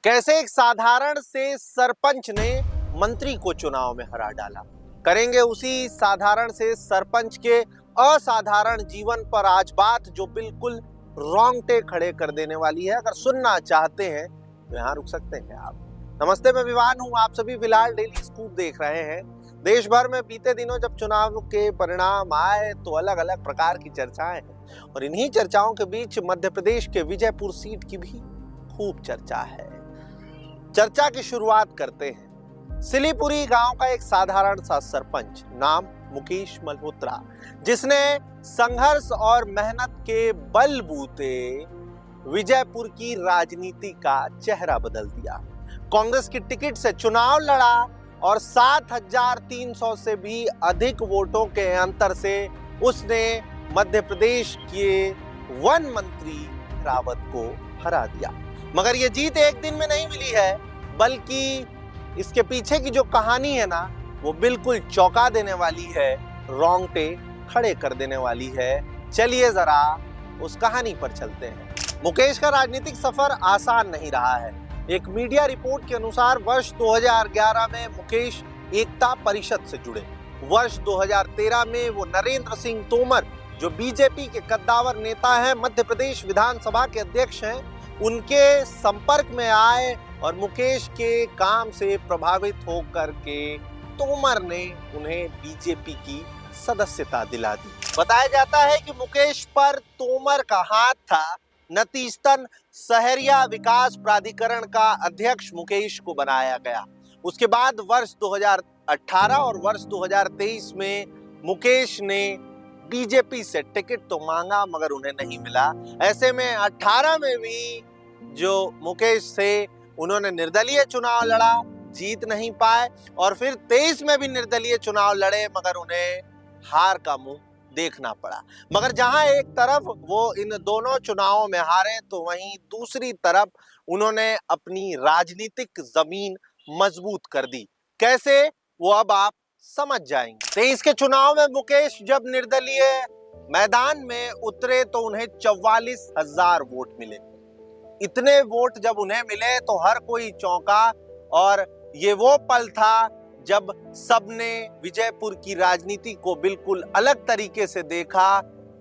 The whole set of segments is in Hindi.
कैसे एक साधारण से सरपंच ने मंत्री को चुनाव में हरा डाला। करेंगे उसी साधारण से सरपंच के असाधारण जीवन पर आज बात, जो बिल्कुल रोंगटे खड़े कर देने वाली है। अगर सुनना चाहते हैं तो यहाँ रुक सकते हैं आप। नमस्ते, मैं विवान हूँ। आप सभी फिलहाल डेली स्कूप देख रहे हैं। देश भर में बीते दिनों जब चुनाव के परिणाम आए तो अलग अलग प्रकार की चर्चाएं हैं, और इन्हीं चर्चाओं के बीच मध्य प्रदेश के विजयपुर सीट की भी खूब चर्चा है। चर्चा की शुरुआत करते हैं। सिलीपुरी गांव का एक साधारण सा सरपंच, नाम मुकेश मल्होत्रा, जिसने संघर्ष और मेहनत के बलबूते विजयपुर की राजनीति का चेहरा बदल दिया। कांग्रेस की टिकट से चुनाव लड़ा और 7,300 से भी अधिक वोटों के अंतर से उसने मध्य प्रदेश के वन मंत्री रावत को हरा दिया। मगर ये जीत एक दिन में नहीं मिली है, बल्कि इसके पीछे की जो कहानी है ना, वो बिल्कुल चौंका देने वाली है, रोंगटे खड़े कर देने वाली है। चलिए जरा उस कहानी पर चलते हैं। मुकेश का राजनीतिक सफर आसान नहीं रहा है। एक मीडिया रिपोर्ट के अनुसार वर्ष 2011 में मुकेश एकता परिषद से जुड़े। वर्ष 2013 में वो नरेंद्र सिंह तोमर, जो बीजेपी के कद्दावर नेता हैं, मध्य प्रदेश विधानसभा के अध्यक्ष हैं, उनके संपर्क में आए और मुकेश के काम से प्रभावित होकर के तोमर ने उन्हें बीजेपी की सदस्यता दिला दी। बताया जाता है कि मुकेश पर तोमर का हाथ था। नतीजतन सहरिया विकास प्राधिकरण का अध्यक्ष मुकेश को बनाया गया। उसके बाद वर्ष 2018 और वर्ष 2023 में मुकेश ने बीजेपी से टिकट तो मांगा, मगर उन्हें नहीं मिला। ऐसे में 18 में भी जो मुकेश थे, उन्होंने निर्दलीय चुनाव लड़ा, जीत नहीं पाए, और फिर 23 में भी निर्दलीय चुनाव लड़े, मगर उन्हें हार का मुंह देखना पड़ा। मगर जहां एक तरफ वो इन दोनों चुनावों में हारे, तो वहीं दूसरी तरफ उन्होंने अपनी राजनीतिक जमीन मजबूत कर दी। कैसे, वो अब आप समझ जाएंगे। 23 के चुनाव में मुकेश जब निर्दलीय मैदान में उतरे तो उन्हें 44,000 वोट मिले। इतने वोट जब उन्हें मिले तो हर कोई चौंका, और ये वो पल था जब सबने विजयपुर की राजनीति को बिल्कुल अलग तरीके से देखा।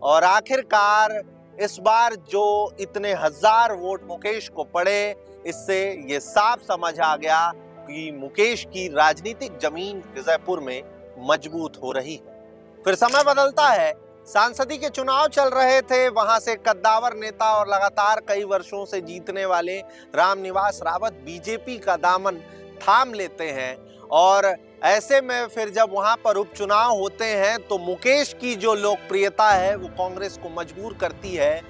और आखिरकार इस बार जो इतने हजार वोट मुकेश को पड़े, इससे ये साफ समझ आ गया कि मुकेश की राजनीतिक जमीन विजयपुर में मजबूत हो रही है। फिर समय बदलता है। सांसदी के चुनाव चल रहे थे। वहां से कद्दावर नेता और लगातार कई वर्षों से जीतने वाले रामनिवास रावत बीजेपी का दामन थाम लेते हैं, और ऐसे में फिर जब वहां पर उपचुनाव होते हैं तो मुकेश की जो लोकप्रियता है वो कांग्रेस को मजबूर करती है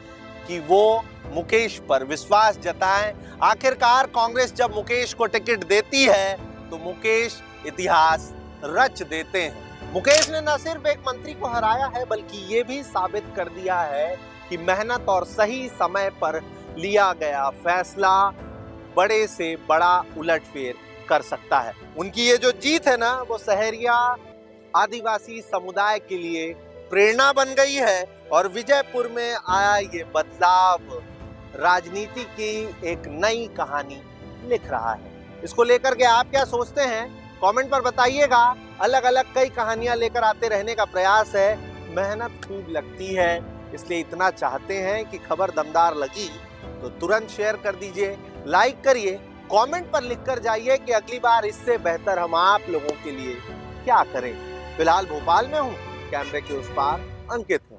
कि वो मुकेश पर विश्वास जताएं। आखिरकार कांग्रेस जब मुकेश को टिकट देती है तो मुकेश इतिहास रच देते हैं। मुकेश ने न सिर्फ एक मंत्री को हराया है, बल्कि ये भी साबित कर दिया है कि मेहनत और सही समय पर लिया गया फैसला बड़े से बड़ा उलटफेर कर सकता है। उनकी ये जो जीत है ना, वो सहरिया आदिवासी समुदाय के लिए प्रेरणा बन गई है, और विजयपुर में आया ये बदलाव राजनीति की एक नई कहानी लिख रहा है। इसको लेकर के आप क्या सोचते हैं, कमेंट पर बताइएगा। अलग अलग कई कहानियां लेकर आते रहने का प्रयास है। मेहनत खूब लगती है, इसलिए इतना चाहते हैं कि खबर दमदार लगी तो तुरंत शेयर कर दीजिए, लाइक करिए, कमेंट पर लिखकर जाइए कि अगली बार इससे बेहतर हम आप लोगों के लिए क्या करें। फिलहाल भोपाल में हूँ, कैमरे के उस पार अंकित हूँ।